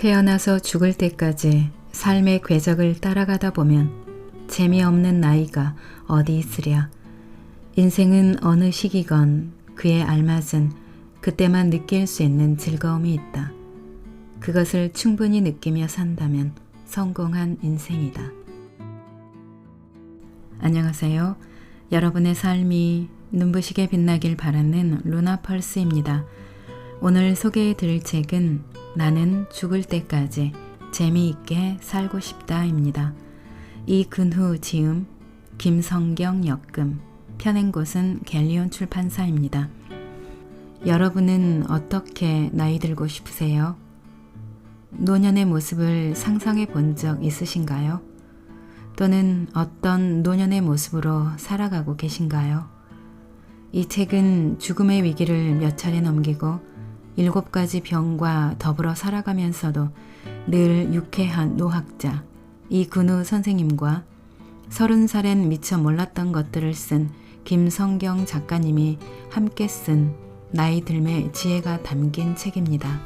태어나서 죽을 때까지 삶의 궤적을 따라가다 보면 재미없는 나이가 어디 있으랴. 인생은 어느 시기건 그에 알맞은 그때만 느낄 수 있는 즐거움이 있다. 그것을 충분히 느끼며 산다면 성공한 인생이다. 안녕하세요. 여러분의 삶이 눈부시게 빛나길 바라는 루나펄스입니다. 오늘 소개해 드릴 책은 나는 죽을 때까지 재미있게 살고 싶다입니다. 이근후 지음, 김성경 역금, 펴낸 곳은 갤리온 출판사입니다. 여러분은 어떻게 나이 들고 싶으세요? 노년의 모습을 상상해 본 적 있으신가요? 또는 어떤 노년의 모습으로 살아가고 계신가요? 이 책은 죽음의 위기를 몇 차례 넘기고 7가지 병과 더불어 살아가면서도 늘 유쾌한 노학자 이근후 선생님과 30살엔 미처 몰랐던 것들을 쓴 김성경 작가님이 함께 쓴 나이 들매 지혜가 담긴 책입니다.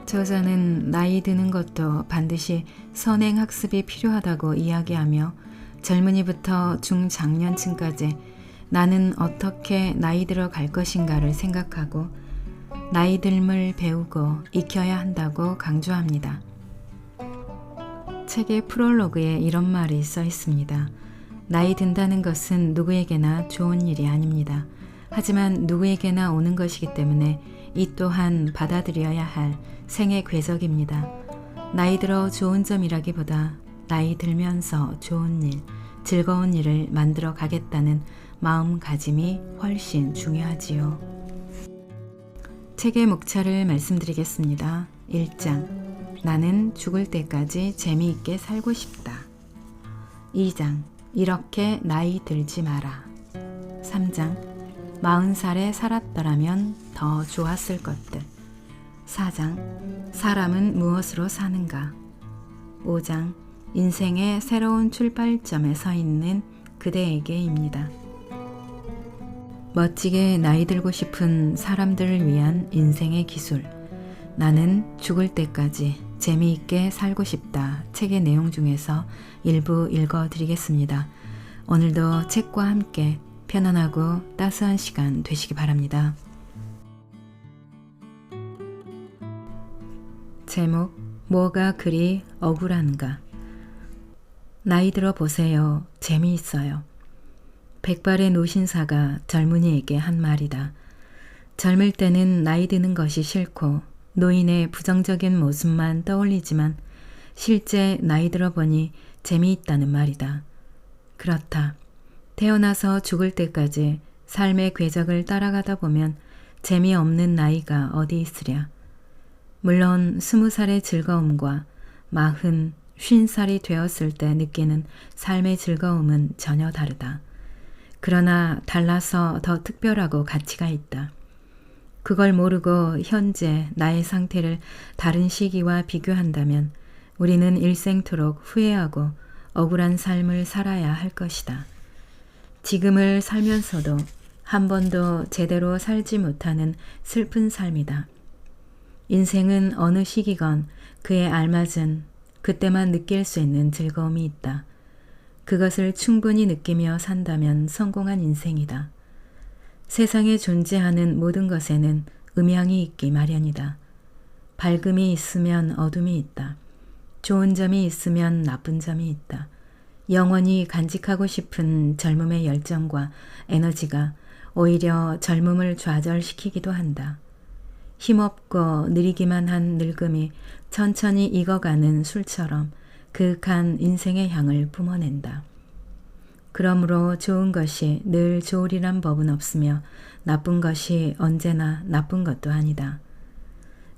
저자는 나이 드는 것도 반드시 선행학습이 필요하다고 이야기하며 젊은이부터 중장년층까지 나는 어떻게 나이 들어 갈 것인가를 생각하고 나이 듦을 배우고 익혀야 한다고 강조합니다. 책의 프롤로그에 이런 말이 써 있습니다. 나이 든다는 것은 누구에게나 좋은 일이 아닙니다. 하지만 누구에게나 오는 것이기 때문에 이 또한 받아들여야 할 생의 궤적입니다. 나이 들어 좋은 점이라기보다 나이 들면서 좋은 일, 즐거운 일을 만들어 가겠다는 마음가짐이 훨씬 중요하지요. 책의 목차를 말씀드리겠습니다. 1장, 나는 죽을 때까지 재미있게 살고 싶다. 2장, 이렇게 나이 들지 마라. 3장, 40살에 살았더라면 더 좋았을 것들. 4장, 사람은 무엇으로 사는가. 5장, 인생의 새로운 출발점에 서 있는 그대에게입니다. 멋지게 나이 들고 싶은 사람들을 위한 인생의 기술. 나는 죽을 때까지 재미있게 살고 싶다. 책의 내용 중에서 일부 읽어드리겠습니다. 오늘도 책과 함께 편안하고 따스한 시간 되시기 바랍니다. 제목, 뭐가 그리 억울한가. 나이 들어 보세요. 재미있어요. 백발의 노신사가 젊은이에게 한 말이다. 젊을 때는 나이 드는 것이 싫고 노인의 부정적인 모습만 떠올리지만 실제 나이 들어 보니 재미있다는 말이다. 그렇다. 태어나서 죽을 때까지 삶의 궤적을 따라가다 보면 재미없는 나이가 어디 있으랴. 물론 20살의 즐거움과 40, 50살이 되었을 때 느끼는 삶의 즐거움은 전혀 다르다. 그러나 달라서 더 특별하고 가치가 있다. 그걸 모르고 현재 나의 상태를 다른 시기와 비교한다면 우리는 일생토록 후회하고 억울한 삶을 살아야 할 것이다. 지금을 살면서도 한 번도 제대로 살지 못하는 슬픈 삶이다. 인생은 어느 시기건 그에 알맞은 그때만 느낄 수 있는 즐거움이 있다. 그것을 충분히 느끼며 산다면 성공한 인생이다. 세상에 존재하는 모든 것에는 음향이 있기 마련이다. 밝음이 있으면 어둠이 있다. 좋은 점이 있으면 나쁜 점이 있다. 영원히 간직하고 싶은 젊음의 열정과 에너지가 오히려 젊음을 좌절시키기도 한다. 힘없고 느리기만 한 늙음이 천천히 익어가는 술처럼 그윽한 인생의 향을 뿜어낸다. 그러므로 좋은 것이 늘 좋으리란 법은 없으며 나쁜 것이 언제나 나쁜 것도 아니다.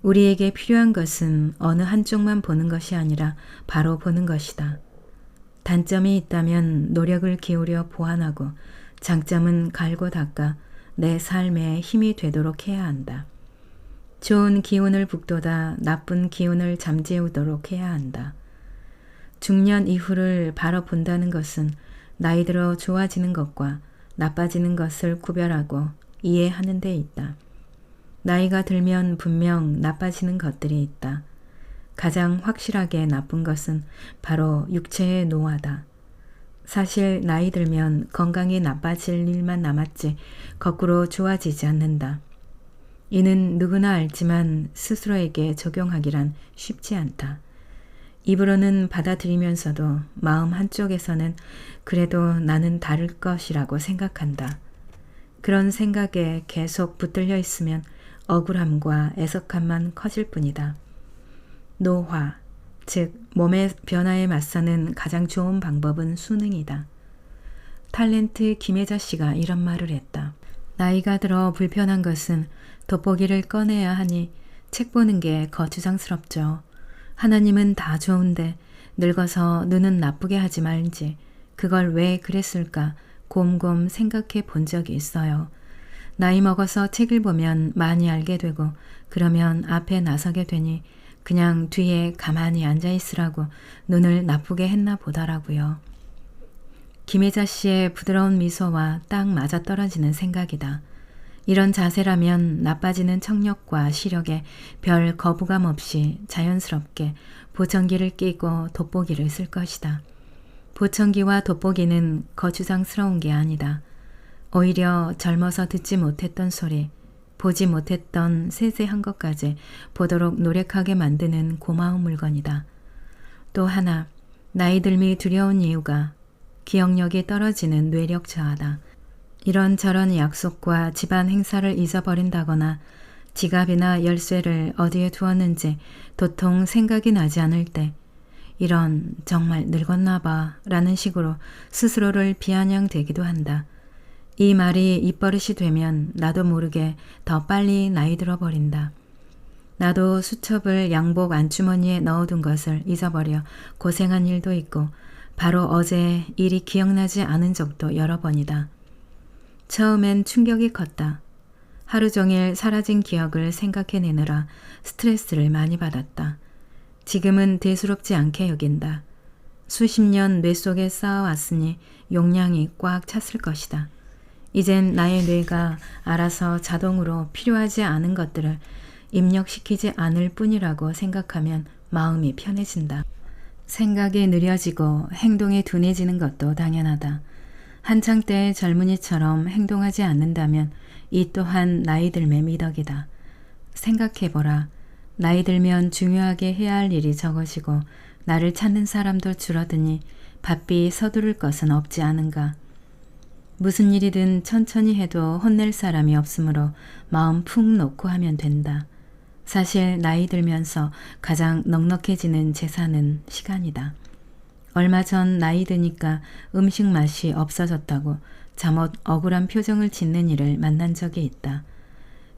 우리에게 필요한 것은 어느 한쪽만 보는 것이 아니라 바로 보는 것이다. 단점이 있다면 노력을 기울여 보완하고 장점은 갈고 닦아 내 삶에 힘이 되도록 해야 한다. 좋은 기운을 북돋아 나쁜 기운을 잠재우도록 해야 한다. 중년 이후를 바라본다는 것은 나이 들어 좋아지는 것과 나빠지는 것을 구별하고 이해하는 데 있다. 나이가 들면 분명 나빠지는 것들이 있다. 가장 확실하게 나쁜 것은 바로 육체의 노화다. 사실 나이 들면 건강이 나빠질 일만 남았지 거꾸로 좋아지지 않는다. 이는 누구나 알지만 스스로에게 적용하기란 쉽지 않다. 입으로는 받아들이면서도 마음 한쪽에서는 그래도 나는 다를 것이라고 생각한다. 그런 생각에 계속 붙들려 있으면 억울함과 애석함만 커질 뿐이다. 노화, 즉 몸의 변화에 맞서는 가장 좋은 방법은 수능이다. 탤런트 김혜자 씨가 이런 말을 했다. 나이가 들어 불편한 것은 돋보기를 꺼내야 하니 책 보는 게 거추장스럽죠. 하나님은 다 좋은데 늙어서 눈은 나쁘게 하지 말지 그걸 왜 그랬을까 곰곰 생각해 본 적이 있어요. 나이 먹어서 책을 보면 많이 알게 되고 그러면 앞에 나서게 되니 그냥 뒤에 가만히 앉아 있으라고 눈을 나쁘게 했나 보더라고요. 김혜자 씨의 부드러운 미소와 딱 맞아떨어지는 생각이다. 이런 자세라면 나빠지는 청력과 시력에 별 거부감 없이 자연스럽게 보청기를 끼고 돋보기를 쓸 것이다. 보청기와 돋보기는 거추장스러운 게 아니다. 오히려 젊어서 듣지 못했던 소리, 보지 못했던 세세한 것까지 보도록 노력하게 만드는 고마운 물건이다. 또 하나, 나이 들미 두려운 이유가 기억력이 떨어지는 뇌력 저하다. 이런저런 약속과 집안 행사를 잊어버린다거나 지갑이나 열쇠를 어디에 두었는지 도통 생각이 나지 않을 때 이런 정말 늙었나 봐 라는 식으로 스스로를 비아냥대기도 한다. 이 말이 입버릇이 되면 나도 모르게 더 빨리 나이 들어버린다. 나도 수첩을 양복 안주머니에 넣어둔 것을 잊어버려 고생한 일도 있고 바로 어제 일이 기억나지 않은 적도 여러 번이다. 처음엔 충격이 컸다. 하루 종일 사라진 기억을 생각해내느라 스트레스를 많이 받았다. 지금은 대수롭지 않게 여긴다. 수십 년 뇌 속에 쌓아왔으니 용량이 꽉 찼을 것이다. 이젠 나의 뇌가 알아서 자동으로 필요하지 않은 것들을 입력시키지 않을 뿐이라고 생각하면 마음이 편해진다. 생각이 느려지고 행동이 둔해지는 것도 당연하다. 한창 때의 젊은이처럼 행동하지 않는다면 이 또한 나이 들매 미덕이다. 생각해보라. 나이 들면 중요하게 해야 할 일이 적어지고 나를 찾는 사람도 줄어드니 바삐 서두를 것은 없지 않은가. 무슨 일이든 천천히 해도 혼낼 사람이 없으므로 마음 푹 놓고 하면 된다. 사실 나이 들면서 가장 넉넉해지는 재산은 시간이다. 얼마 전 나이 드니까 음식 맛이 없어졌다고 잠옷 억울한 표정을 짓는 이를 만난 적이 있다.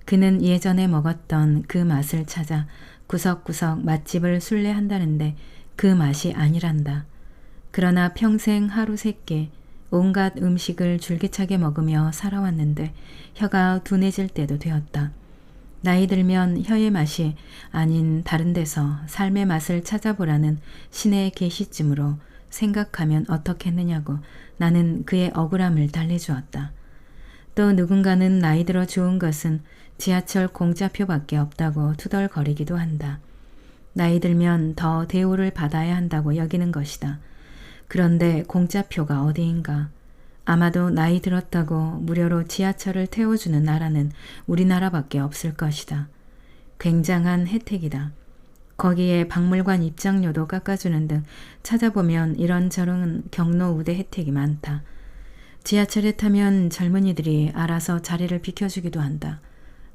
그는 예전에 먹었던 그 맛을 찾아 구석구석 맛집을 순례한다는데 그 맛이 아니란다. 그러나 평생 하루 세끼 온갖 음식을 줄기차게 먹으며 살아왔는데 혀가 둔해질 때도 되었다. 나이 들면 혀의 맛이 아닌 다른 데서 삶의 맛을 찾아보라는 신의 계시쯤으로 생각하면 어떻겠느냐고 나는 그의 억울함을 달래주었다. 또 누군가는 나이 들어 좋은 것은 지하철 공짜표밖에 없다고 투덜거리기도 한다. 나이 들면 더 대우를 받아야 한다고 여기는 것이다. 그런데 공짜표가 어디인가? 아마도 나이 들었다고 무료로 지하철을 태워주는 나라는 우리나라밖에 없을 것이다. 굉장한 혜택이다. 거기에 박물관 입장료도 깎아주는 등 찾아보면 이런저런 경로 우대 혜택이 많다. 지하철에 타면 젊은이들이 알아서 자리를 비켜주기도 한다.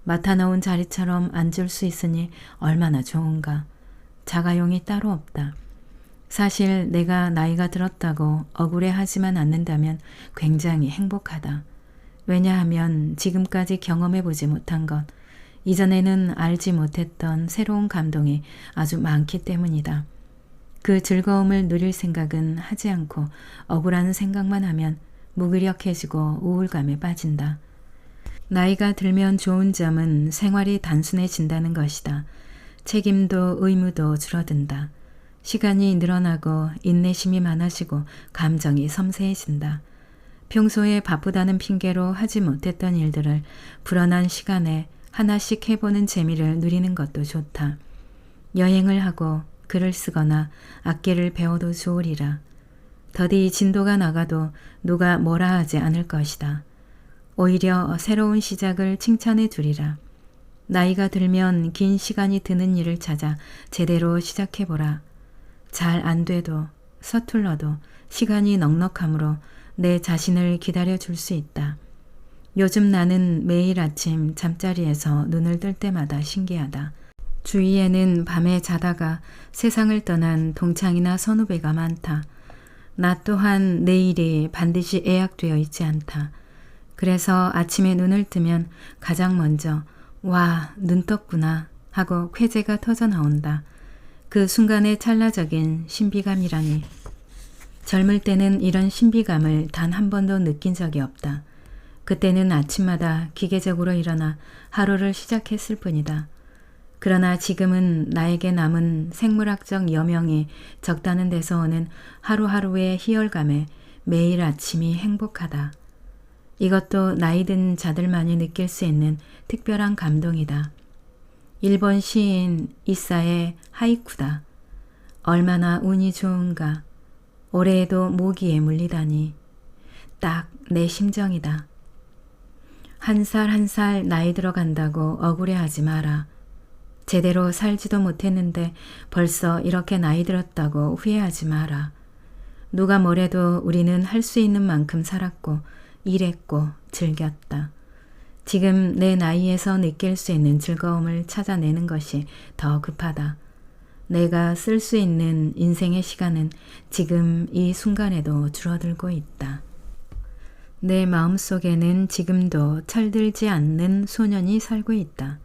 맡아놓은 자리처럼 앉을 수 있으니 얼마나 좋은가. 자가용이 따로 없다. 사실 내가 나이가 들었다고 억울해하지만 않는다면 굉장히 행복하다. 왜냐하면 지금까지 경험해보지 못한 것, 이전에는 알지 못했던 새로운 감동이 아주 많기 때문이다. 그 즐거움을 누릴 생각은 하지 않고 억울한 생각만 하면 무기력해지고 우울감에 빠진다. 나이가 들면 좋은 점은 생활이 단순해진다는 것이다. 책임도 의무도 줄어든다. 시간이 늘어나고 인내심이 많아지고 감정이 섬세해진다. 평소에 바쁘다는 핑계로 하지 못했던 일들을 불어난 시간에 하나씩 해보는 재미를 누리는 것도 좋다. 여행을 하고 글을 쓰거나 악기를 배워도 좋으리라. 더디 진도가 나가도 누가 뭐라 하지 않을 것이다. 오히려 새로운 시작을 칭찬해 주리라. 나이가 들면 긴 시간이 드는 일을 찾아 제대로 시작해보라. 잘 안 돼도 서툴러도 시간이 넉넉하므로 내 자신을 기다려 줄 수 있다. 요즘 나는 매일 아침 잠자리에서 눈을 뜰 때마다 신기하다. 주위에는 밤에 자다가 세상을 떠난 동창이나 선후배가 많다. 나 또한 내일이 반드시 예약되어 있지 않다. 그래서 아침에 눈을 뜨면 가장 먼저 와, 눈 떴구나 하고 쾌재가 터져 나온다. 그 순간의 찰나적인 신비감이라니. 젊을 때는 이런 신비감을 단 한 번도 느낀 적이 없다. 그때는 아침마다 기계적으로 일어나 하루를 시작했을 뿐이다. 그러나 지금은 나에게 남은 생물학적 여명이 적다는 데서 오는 하루하루의 희열감에 매일 아침이 행복하다. 이것도 나이든 자들만이 느낄 수 있는 특별한 감동이다. 일본 시인 이사의 하이쿠다. 얼마나 운이 좋은가. 올해에도 모기에 물리다니. 딱 내 심정이다. 한 살 한 살 나이 들어간다고 억울해하지 마라. 제대로 살지도 못했는데 벌써 이렇게 나이 들었다고 후회하지 마라. 누가 뭐래도 우리는 할 수 있는 만큼 살았고 일했고 즐겼다. 지금 내 나이에서 느낄 수 있는 즐거움을 찾아내는 것이 더 급하다. 내가 쓸 수 있는 인생의 시간은 지금 이 순간에도 줄어들고 있다. 내 마음속에는 지금도 철들지 않는 소년이 살고 있다.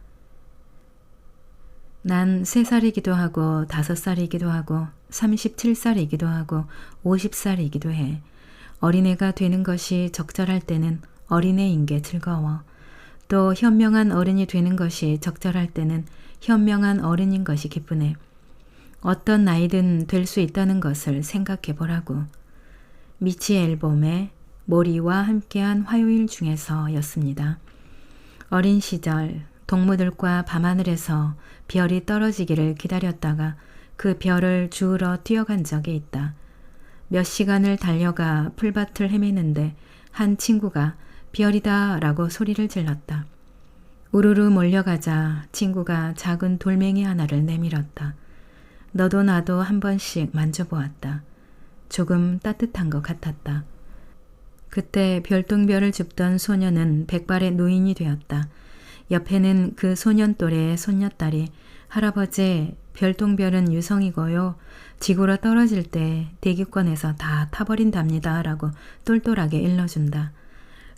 난 3살이기도 하고 5살이기도 하고 37살이기도 하고 50살이기도 해. 어린애가 되는 것이 적절할 때는 어린애인 게 즐거워. 또 현명한 어른이 되는 것이 적절할 때는 현명한 어른인 것이 기쁘네. 어떤 나이든 될 수 있다는 것을 생각해 보라고. 미치 앨범의 모리와 함께한 화요일 중에서였습니다. 어린 시절 동무들과 밤하늘에서 별이 떨어지기를 기다렸다가 그 별을 주우러 뛰어간 적이 있다. 몇 시간을 달려가 풀밭을 헤매는데 한 친구가 별이다 라고 소리를 질렀다. 우르르 몰려가자 친구가 작은 돌멩이 하나를 내밀었다. 너도 나도 한 번씩 만져보았다. 조금 따뜻한 것 같았다. 그때 별똥별을 줍던 소녀는 백발의 노인이 되었다. 옆에는 그 소년 또래의 손녀딸이 할아버지 별똥별은 유성이고요. 지구로 떨어질 때 대기권에서 다 타버린답니다 라고 똘똘하게 일러준다.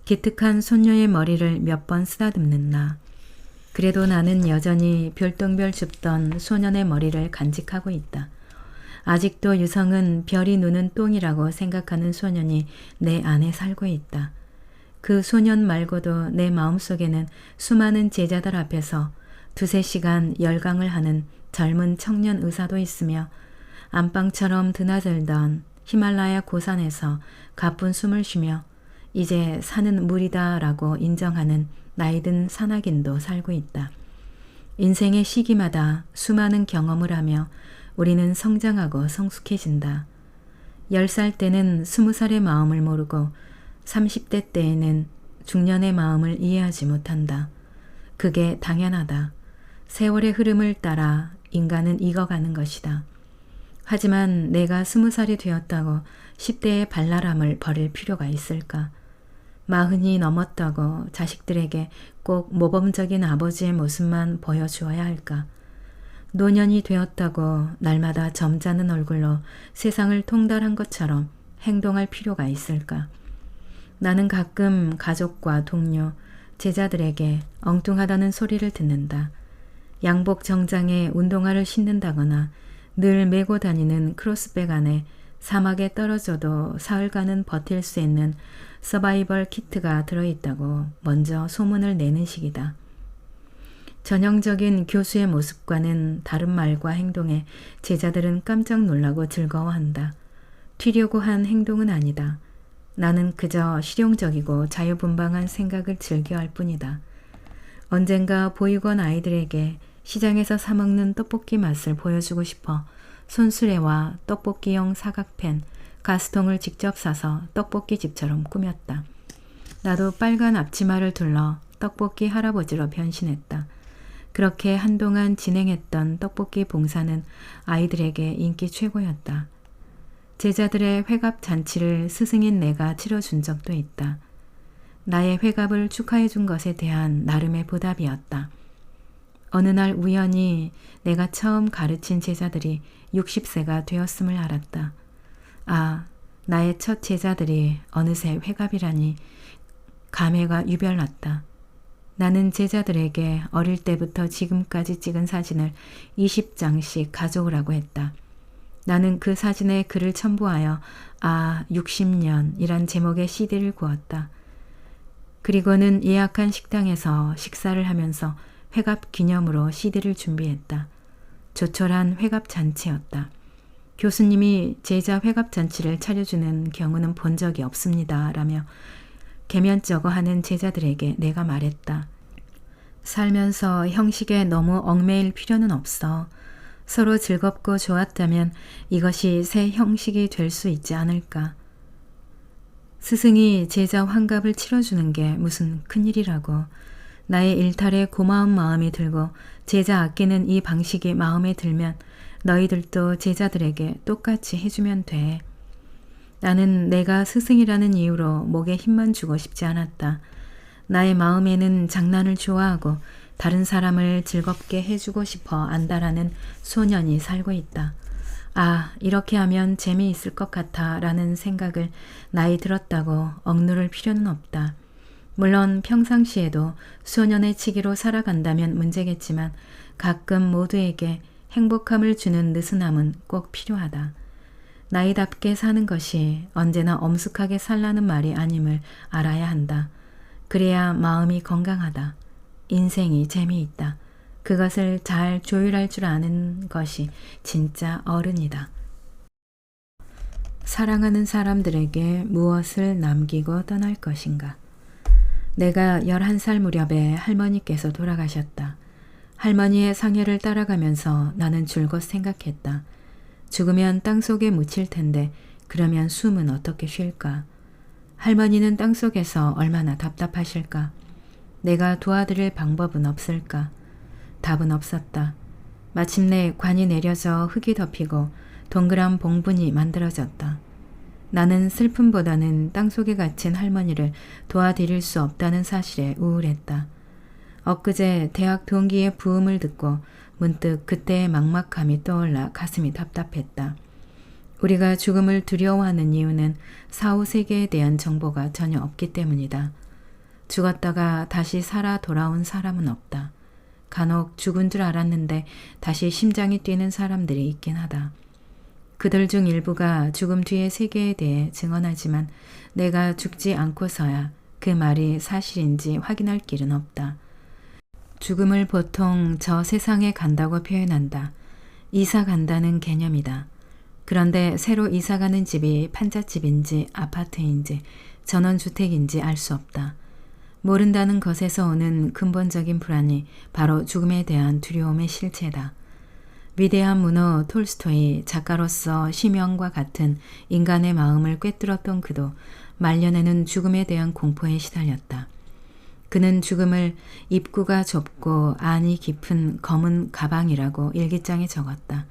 기특한 손녀의 머리를 몇 번 쓰다듬는 나. 그래도 나는 여전히 별똥별 줍던 소년의 머리를 간직하고 있다. 아직도 유성은 별이 누는 똥이라고 생각하는 소년이 내 안에 살고 있다. 그 소년 말고도 내 마음속에는 수많은 제자들 앞에서 2-3시간 열강을 하는 젊은 청년 의사도 있으며 안방처럼 드나들던 히말라야 고산에서 가쁜 숨을 쉬며 이제 산은 물이다 라고 인정하는 나이든 산악인도 살고 있다. 인생의 시기마다 수많은 경험을 하며 우리는 성장하고 성숙해진다. 10살 때는 20살의 마음을 모르고 30대 때에는 중년의 마음을 이해하지 못한다. 그게 당연하다. 세월의 흐름을 따라 인간은 익어가는 것이다. 하지만 내가 20살이 되었다고 10대의 발랄함을 버릴 필요가 있을까? 40이 넘었다고 자식들에게 꼭 모범적인 아버지의 모습만 보여주어야 할까? 노년이 되었다고 날마다 점잖은 얼굴로 세상을 통달한 것처럼 행동할 필요가 있을까? 나는 가끔 가족과 동료, 제자들에게 엉뚱하다는 소리를 듣는다. 양복 정장에 운동화를 신는다거나 늘 메고 다니는 크로스백 안에 사막에 떨어져도 사흘간은 버틸 수 있는 서바이벌 키트가 들어있다고 먼저 소문을 내는 식이다. 전형적인 교수의 모습과는 다른 말과 행동에 제자들은 깜짝 놀라고 즐거워한다. 튀려고 한 행동은 아니다. 나는 그저 실용적이고 자유분방한 생각을 즐겨할 뿐이다. 언젠가 보육원 아이들에게 시장에서 사먹는 떡볶이 맛을 보여주고 싶어 손수레와 떡볶이용 사각팬, 가스통을 직접 사서 떡볶이집처럼 꾸몄다. 나도 빨간 앞치마를 둘러 떡볶이 할아버지로 변신했다. 그렇게 한동안 진행했던 떡볶이 봉사는 아이들에게 인기 최고였다. 제자들의 회갑 잔치를 스승인 내가 치러준 적도 있다. 나의 회갑을 축하해 준 것에 대한 나름의 보답이었다. 어느 날 우연히 내가 처음 가르친 제자들이 60세가 되었음을 알았다. 아, 나의 첫 제자들이 어느새 회갑이라니 감회가 유별났다. 나는 제자들에게 어릴 때부터 지금까지 찍은 사진을 20장씩 가져오라고 했다. 나는 그 사진에 글을 첨부하여 60년이란 제목의 CD를 구웠다. 그리고는 예약한 식당에서 식사를 하면서 회갑 기념으로 CD를 준비했다. 조촐한 회갑 잔치였다. 교수님이 제자 회갑 잔치를 차려주는 경우는 본 적이 없습니다. 라며 개면쩍어 하는 제자들에게 내가 말했다. 살면서 형식에 너무 얽매일 필요는 없어. 서로 즐겁고 좋았다면 이것이 새 형식이 될 수 있지 않을까. 스승이 제자 환갑을 치러주는 게 무슨 큰일이라고. 나의 일탈에 고마운 마음이 들고 제자 아끼는 이 방식이 마음에 들면 너희들도 제자들에게 똑같이 해주면 돼. 나는 내가 스승이라는 이유로 목에 힘만 주고 싶지 않았다. 나의 마음에는 장난을 좋아하고 다른 사람을 즐겁게 해주고 싶어 안다라는 소년이 살고 있다. 이렇게 하면 재미있을 것 같아 라는 생각을 나이 들었다고 억누를 필요는 없다. 물론 평상시에도 소년의 치기로 살아간다면 문제겠지만 가끔 모두에게 행복함을 주는 느슨함은 꼭 필요하다. 나이답게 사는 것이 언제나 엄숙하게 살라는 말이 아님을 알아야 한다. 그래야 마음이 건강하다. 인생이 재미있다. 그것을 잘 조율할 줄 아는 것이 진짜 어른이다. 사랑하는 사람들에게 무엇을 남기고 떠날 것인가. 내가 11살 무렵에 할머니께서 돌아가셨다. 할머니의 상해를 따라가면서 나는 줄곧 생각했다. 죽으면 땅속에 묻힐 텐데 그러면 숨은 어떻게 쉴까? 할머니는 땅속에서 얼마나 답답하실까? 내가 도와드릴 방법은 없을까? 답은 없었다. 마침내 관이 내려져 흙이 덮이고 동그란 봉분이 만들어졌다. 나는 슬픔보다는 땅속에 갇힌 할머니를 도와드릴 수 없다는 사실에 우울했다. 엊그제 대학 동기의 부음을 듣고 문득 그때의 막막함이 떠올라 가슴이 답답했다. 우리가 죽음을 두려워하는 이유는 사후 세계에 대한 정보가 전혀 없기 때문이다. 죽었다가 다시 살아 돌아온 사람은 없다. 간혹 죽은 줄 알았는데 다시 심장이 뛰는 사람들이 있긴 하다. 그들 중 일부가 죽음 뒤의 세계에 대해 증언하지만 내가 죽지 않고서야 그 말이 사실인지 확인할 길은 없다. 죽음을 보통 저 세상에 간다고 표현한다. 이사 간다는 개념이다. 그런데 새로 이사가는 집이 판잣집인지 아파트인지 전원주택인지 알 수 없다. 모른다는 것에서 오는 근본적인 불안이 바로 죽음에 대한 두려움의 실체다. 위대한 문호 톨스토이 작가로서 심형과 같은 인간의 마음을 꿰뚫었던 그도 말년에는 죽음에 대한 공포에 시달렸다. 그는 죽음을 입구가 좁고 안이 깊은 검은 가방이라고 일기장에 적었다.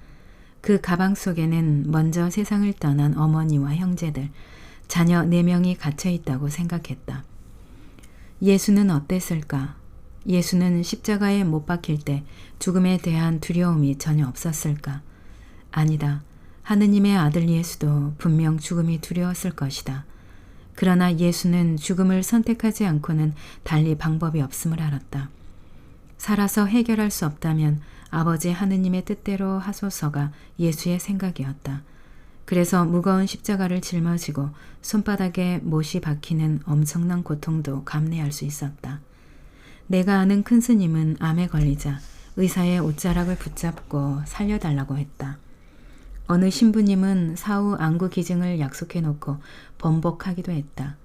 그 가방 속에는 먼저 세상을 떠난 어머니와 형제들, 자녀 4명이 갇혀 있다고 생각했다. 예수는 어땠을까? 예수는 십자가에 못 박힐 때 죽음에 대한 두려움이 전혀 없었을까? 아니다. 하느님의 아들 예수도 분명 죽음이 두려웠을 것이다. 그러나 예수는 죽음을 선택하지 않고는 달리 방법이 없음을 알았다. 살아서 해결할 수 없다면 아버지 하느님의 뜻대로 하소서가 예수의 생각이었다. 그래서 무거운 십자가를 짊어지고 손바닥에 못이 박히는 엄청난 고통도 감내할 수 있었다. 내가 아는 큰 스님은 암에 걸리자 의사의 옷자락을 붙잡고 살려달라고 했다. 어느 신부님은 사후 안구 기증을 약속해놓고 번복하기도 했다.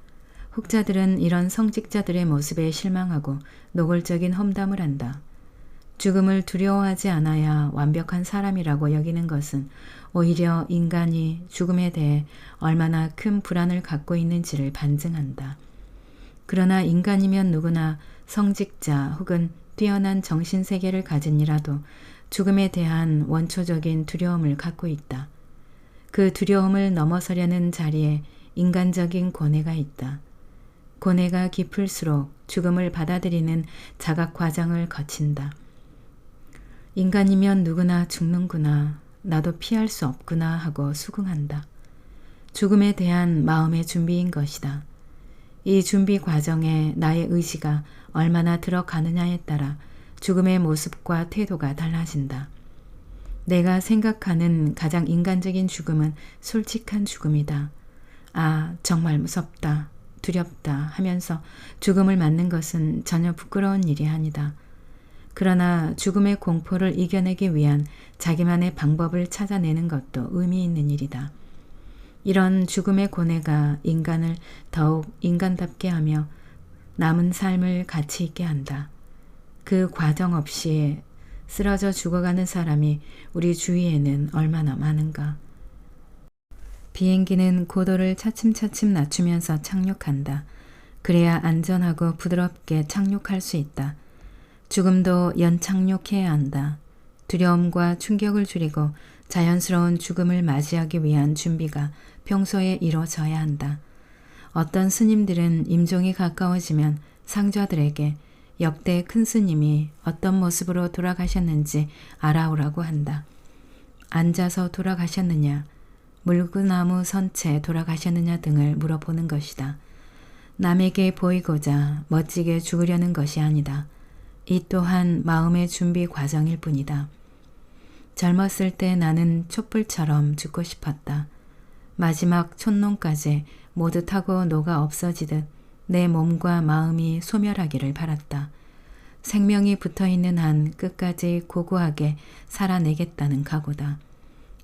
혹자들은 이런 성직자들의 모습에 실망하고 노골적인 험담을 한다. 죽음을 두려워하지 않아야 완벽한 사람이라고 여기는 것은 오히려 인간이 죽음에 대해 얼마나 큰 불안을 갖고 있는지를 반증한다. 그러나 인간이면 누구나 성직자 혹은 뛰어난 정신세계를 가진 이라도 죽음에 대한 원초적인 두려움을 갖고 있다. 그 두려움을 넘어서려는 자리에 인간적인 고뇌가 있다. 고뇌가 깊을수록 죽음을 받아들이는 자각 과정을 거친다. 인간이면 누구나 죽는구나, 나도 피할 수 없구나 하고 수긍한다. 죽음에 대한 마음의 준비인 것이다. 이 준비 과정에 나의 의지가 얼마나 들어가느냐에 따라 죽음의 모습과 태도가 달라진다. 내가 생각하는 가장 인간적인 죽음은 솔직한 죽음이다. 아, 정말 무섭다, 두렵다 하면서 죽음을 맞는 것은 전혀 부끄러운 일이 아니다. 그러나 죽음의 공포를 이겨내기 위한 자기만의 방법을 찾아내는 것도 의미 있는 일이다. 이런 죽음의 고뇌가 인간을 더욱 인간답게 하며 남은 삶을 가치 있게 한다. 그 과정 없이 쓰러져 죽어가는 사람이 우리 주위에는 얼마나 많은가. 비행기는 고도를 차츰차츰 낮추면서 착륙한다. 그래야 안전하고 부드럽게 착륙할 수 있다. 죽음도 연착륙해야 한다. 두려움과 충격을 줄이고 자연스러운 죽음을 맞이하기 위한 준비가 평소에 이루어져야 한다. 어떤 스님들은 임종이 가까워지면 상좌들에게 역대 큰 스님이 어떤 모습으로 돌아가셨는지 알아오라고 한다. 앉아서 돌아가셨느냐, 물구나무 선 채 돌아가셨느냐 등을 물어보는 것이다. 남에게 보이고자 멋지게 죽으려는 것이 아니다. 이 또한 마음의 준비 과정일 뿐이다. 젊었을 때 나는 촛불처럼 죽고 싶었다. 마지막 촛농까지 모두 타고 녹아 없어지듯 내 몸과 마음이 소멸하기를 바랐다. 생명이 붙어있는 한 끝까지 고고하게 살아내겠다는 각오다.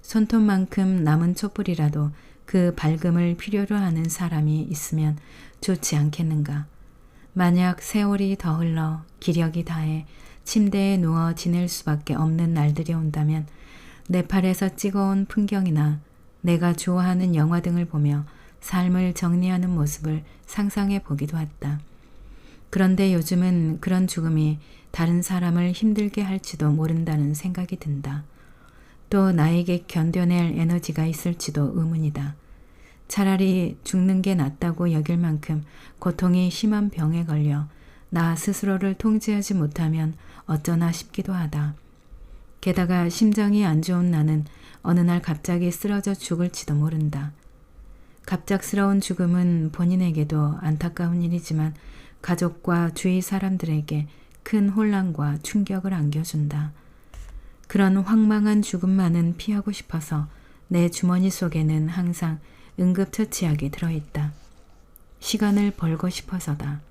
손톱만큼 남은 촛불이라도 그 밝음을 필요로 하는 사람이 있으면 좋지 않겠는가. 만약 세월이 더 흘러 기력이 다해 침대에 누워 지낼 수밖에 없는 날들이 온다면 네팔에서 찍어온 풍경이나 내가 좋아하는 영화 등을 보며 삶을 정리하는 모습을 상상해 보기도 했다. 그런데 요즘은 그런 죽음이 다른 사람을 힘들게 할지도 모른다는 생각이 든다. 또 나에게 견뎌낼 에너지가 있을지도 의문이다. 차라리 죽는 게 낫다고 여길 만큼 고통이 심한 병에 걸려 나 스스로를 통제하지 못하면 어쩌나 싶기도 하다. 게다가 심장이 안 좋은 나는 어느 날 갑자기 쓰러져 죽을지도 모른다. 갑작스러운 죽음은 본인에게도 안타까운 일이지만 가족과 주위 사람들에게 큰 혼란과 충격을 안겨준다. 그런 황망한 죽음만은 피하고 싶어서 내 주머니 속에는 항상 응급처치약이 들어있다. 시간을 벌고 싶어서다.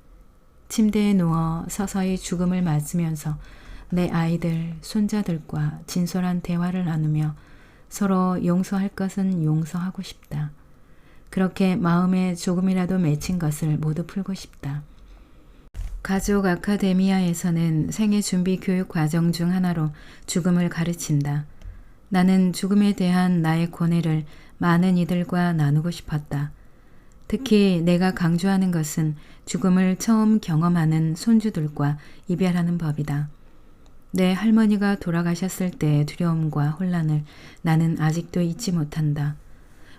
침대에 누워 서서히 죽음을 맞으면서 내 아이들, 손자들과 진솔한 대화를 나누며 서로 용서할 것은 용서하고 싶다. 그렇게 마음에 조금이라도 맺힌 것을 모두 풀고 싶다. 가족 아카데미아에서는 생애 준비 교육 과정 중 하나로 죽음을 가르친다. 나는 죽음에 대한 나의 고뇌를 많은 이들과 나누고 싶었다. 특히 내가 강조하는 것은 죽음을 처음 경험하는 손주들과 이별하는 법이다. 내 할머니가 돌아가셨을 때의 두려움과 혼란을 나는 아직도 잊지 못한다.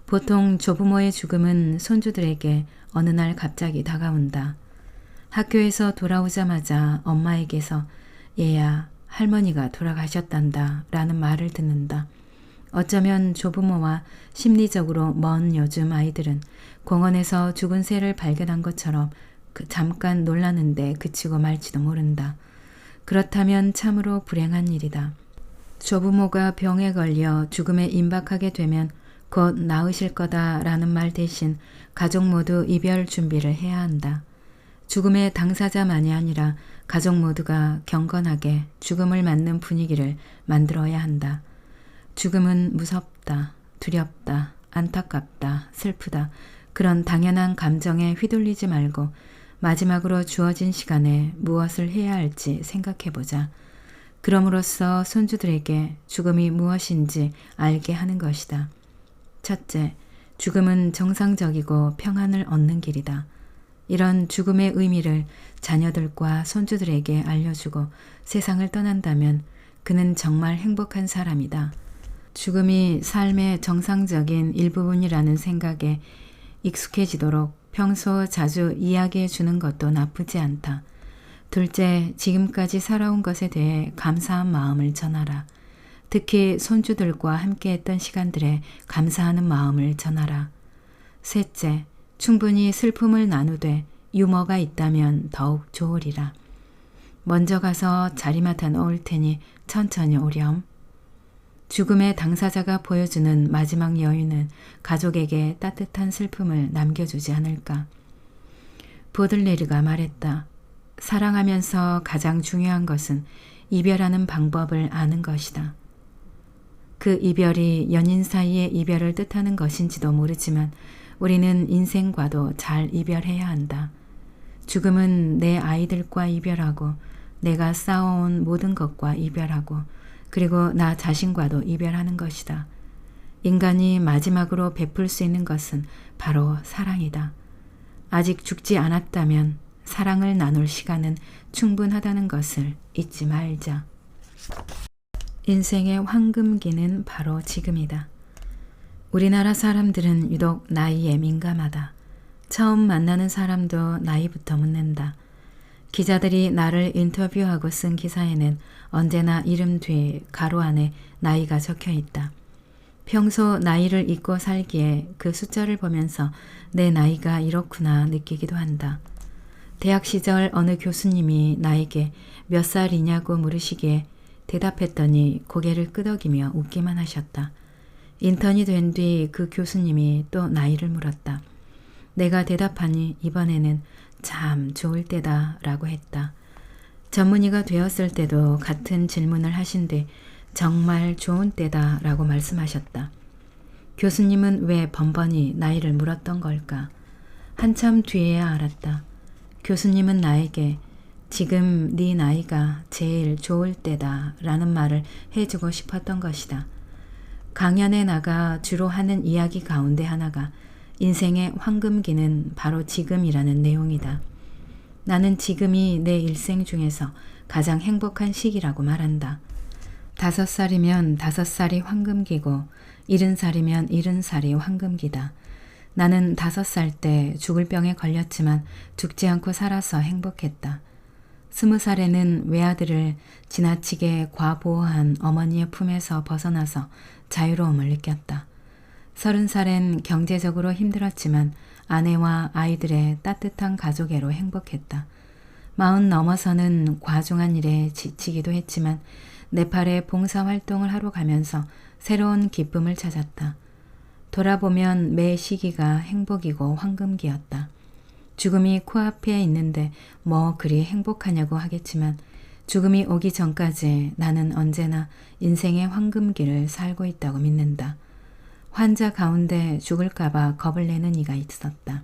보통 조부모의 죽음은 손주들에게 어느 날 갑자기 다가온다. 학교에서 돌아오자마자 엄마에게서 얘야, 할머니가 돌아가셨단다 라는 말을 듣는다. 어쩌면 조부모와 심리적으로 먼 요즘 아이들은 공원에서 죽은 새를 발견한 것처럼 잠깐 놀라는데 그치고 말지도 모른다. 그렇다면 참으로 불행한 일이다. 조부모가 병에 걸려 죽음에 임박하게 되면 곧 나으실 거다라는 말 대신 가족 모두 이별 준비를 해야 한다. 죽음의 당사자만이 아니라 가족 모두가 경건하게 죽음을 맞는 분위기를 만들어야 한다. 죽음은 무섭다, 두렵다, 안타깝다, 슬프다. 그런 당연한 감정에 휘둘리지 말고 마지막으로 주어진 시간에 무엇을 해야 할지 생각해보자. 그럼으로써 손주들에게 죽음이 무엇인지 알게 하는 것이다. 첫째, 죽음은 정상적이고 평안을 얻는 길이다. 이런 죽음의 의미를 자녀들과 손주들에게 알려주고 세상을 떠난다면 그는 정말 행복한 사람이다. 죽음이 삶의 정상적인 일부분이라는 생각에 익숙해지도록 평소 자주 이야기해 주는 것도 나쁘지 않다. 둘째, 지금까지 살아온 것에 대해 감사한 마음을 전하라. 특히 손주들과 함께했던 시간들에 감사하는 마음을 전하라. 셋째, 충분히 슬픔을 나누되 유머가 있다면 더욱 좋으리라. 먼저 가서 자리맡아 놓을 테니 천천히 오렴. 죽음의 당사자가 보여주는 마지막 여유는 가족에게 따뜻한 슬픔을 남겨주지 않을까. 보들레르가 말했다. 사랑하면서 가장 중요한 것은 이별하는 방법을 아는 것이다. 그 이별이 연인 사이의 이별을 뜻하는 것인지도 모르지만 우리는 인생과도 잘 이별해야 한다. 죽음은 내 아이들과 이별하고 내가 쌓아온 모든 것과 이별하고 그리고 나 자신과도 이별하는 것이다. 인간이 마지막으로 베풀 수 있는 것은 바로 사랑이다. 아직 죽지 않았다면 사랑을 나눌 시간은 충분하다는 것을 잊지 말자. 인생의 황금기는 바로 지금이다. 우리나라 사람들은 유독 나이에 민감하다. 처음 만나는 사람도 나이부터 묻는다. 기자들이 나를 인터뷰하고 쓴 기사에는 언제나 이름 뒤에 가로 안에 나이가 적혀 있다. 평소 나이를 잊고 살기에 그 숫자를 보면서 내 나이가 이렇구나 느끼기도 한다. 대학 시절 어느 교수님이 나에게 몇 살이냐고 물으시기에 대답했더니 고개를 끄덕이며 웃기만 하셨다. 인턴이 된 뒤 그 교수님이 또 나이를 물었다. 내가 대답하니 이번에는 참 좋을 때다 라고 했다. 전문의가 되었을 때도 같은 질문을 하신 뒤 정말 좋은 때다 라고 말씀하셨다. 교수님은 왜 번번이 나이를 물었던 걸까? 한참 뒤에야 알았다. 교수님은 나에게 지금 네 나이가 제일 좋을 때다 라는 말을 해주고 싶었던 것이다. 강연에 나가 주로 하는 이야기 가운데 하나가 인생의 황금기는 바로 지금이라는 내용이다. 나는 지금이 내 일생 중에서 가장 행복한 시기라고 말한다. 5살이면 5살이 황금기고 70살이면 70살이 황금기다. 나는 5살 때 죽을 병에 걸렸지만 죽지 않고 살아서 행복했다. 20살에는 외아들을 지나치게 과보호한 어머니의 품에서 벗어나서 자유로움을 느꼈다. 30살엔 경제적으로 힘들었지만 아내와 아이들의 따뜻한 가족애로 행복했다. 40 넘어서는 과중한 일에 지치기도 했지만 네팔에 봉사활동을 하러 가면서 새로운 기쁨을 찾았다. 돌아보면 매 시기가 행복이고 황금기였다. 죽음이 코앞에 있는데 뭐 그리 행복하냐고 하겠지만 죽음이 오기 전까지 나는 언제나 인생의 황금기를 살고 있다고 믿는다. 환자 가운데 죽을까봐 겁을 내는 이가 있었다.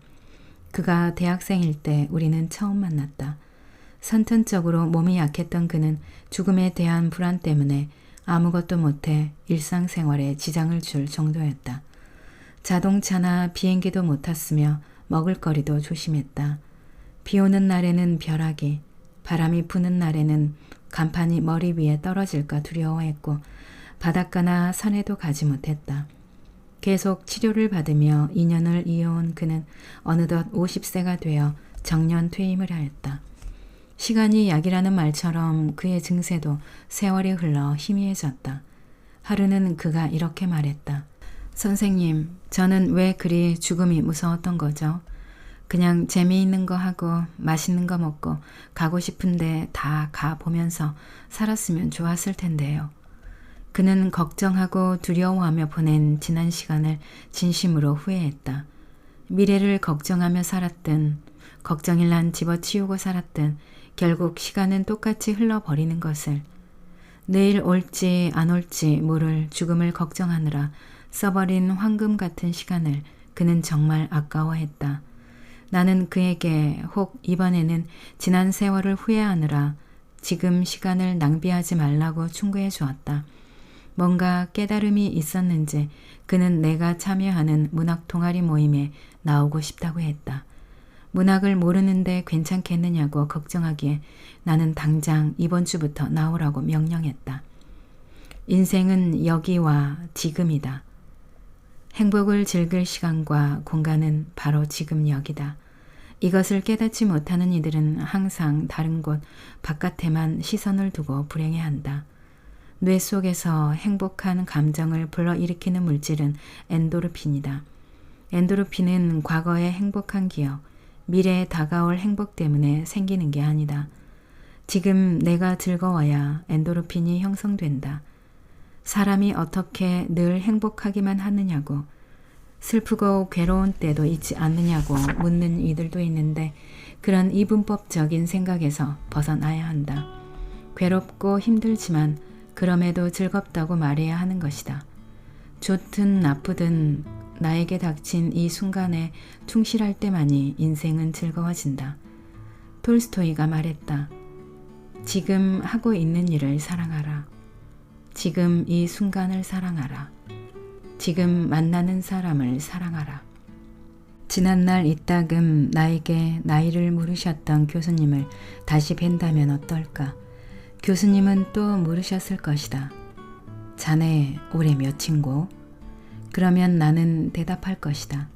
그가 대학생일 때 우리는 처음 만났다. 선천적으로 몸이 약했던 그는 죽음에 대한 불안 때문에 아무것도 못해 일상생활에 지장을 줄 정도였다. 자동차나 비행기도 못 탔으며 먹을거리도 조심했다. 비 오는 날에는 벼락이, 바람이 부는 날에는 간판이 머리 위에 떨어질까 두려워했고 바닷가나 산에도 가지 못했다. 계속 치료를 받으며 2년을 이어온 그는 어느덧 50세가 되어 정년 퇴임을 하였다. 시간이 약이라는 말처럼 그의 증세도 세월이 흘러 희미해졌다. 하루는 그가 이렇게 말했다. 선생님, 저는 왜 그리 죽음이 무서웠던 거죠? 그냥 재미있는 거 하고 맛있는 거 먹고 가고 싶은데 다 가보면서 살았으면 좋았을 텐데요. 그는 걱정하고 두려워하며 보낸 지난 시간을 진심으로 후회했다. 미래를 걱정하며 살았든 걱정일만 집어치우고 살았든 결국 시간은 똑같이 흘러버리는 것을, 내일 올지 안 올지 모를 죽음을 걱정하느라 써버린 황금 같은 시간을 그는 정말 아까워했다. 나는 그에게 혹 이번에는 지난 세월을 후회하느라 지금 시간을 낭비하지 말라고 충고해 주었다. 뭔가 깨달음이 있었는지 그는 내가 참여하는 문학 동아리 모임에 나오고 싶다고 했다. 문학을 모르는데 괜찮겠느냐고 걱정하기에 나는 당장 이번 주부터 나오라고 명령했다. 인생은 여기와 지금이다. 행복을 즐길 시간과 공간은 바로 지금 여기다. 이것을 깨닫지 못하는 이들은 항상 다른 곳 바깥에만 시선을 두고 불행해한다. 뇌 속에서 행복한 감정을 불러일으키는 물질은 엔도르핀이다. 엔도르핀은 과거의 행복한 기억, 미래에 다가올 행복 때문에 생기는 게 아니다. 지금 내가 즐거워야 엔도르핀이 형성된다. 사람이 어떻게 늘 행복하기만 하느냐고, 슬프고 괴로운 때도 있지 않느냐고 묻는 이들도 있는데 그런 이분법적인 생각에서 벗어나야 한다. 괴롭고 힘들지만 그럼에도 즐겁다고 말해야 하는 것이다. 좋든 나쁘든 나에게 닥친 이 순간에 충실할 때만이 인생은 즐거워진다. 톨스토이가 말했다. 지금 하고 있는 일을 사랑하라. 지금 이 순간을 사랑하라. 지금 만나는 사람을 사랑하라. 지난날 이따금 나에게 나이를 물으셨던 교수님을 다시 뵌다면 어떨까? 교수님은 또 물으셨을 것이다. 자네 올해 몇인고? 그러면 나는 대답할 것이다.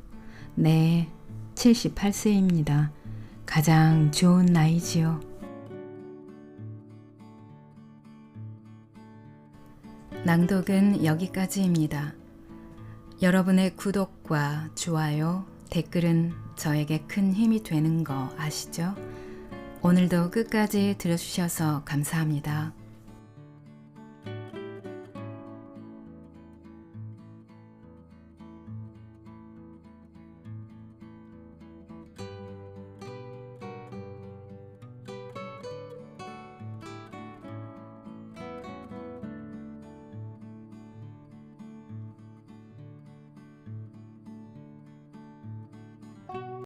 네, 78세입니다. 가장 좋은 나이지요. 낭독은 여기까지입니다. 여러분의 구독과 좋아요, 댓글은 저에게 큰 힘이 되는 거 아시죠? 오늘도 끝까지 들어주셔서 감사합니다.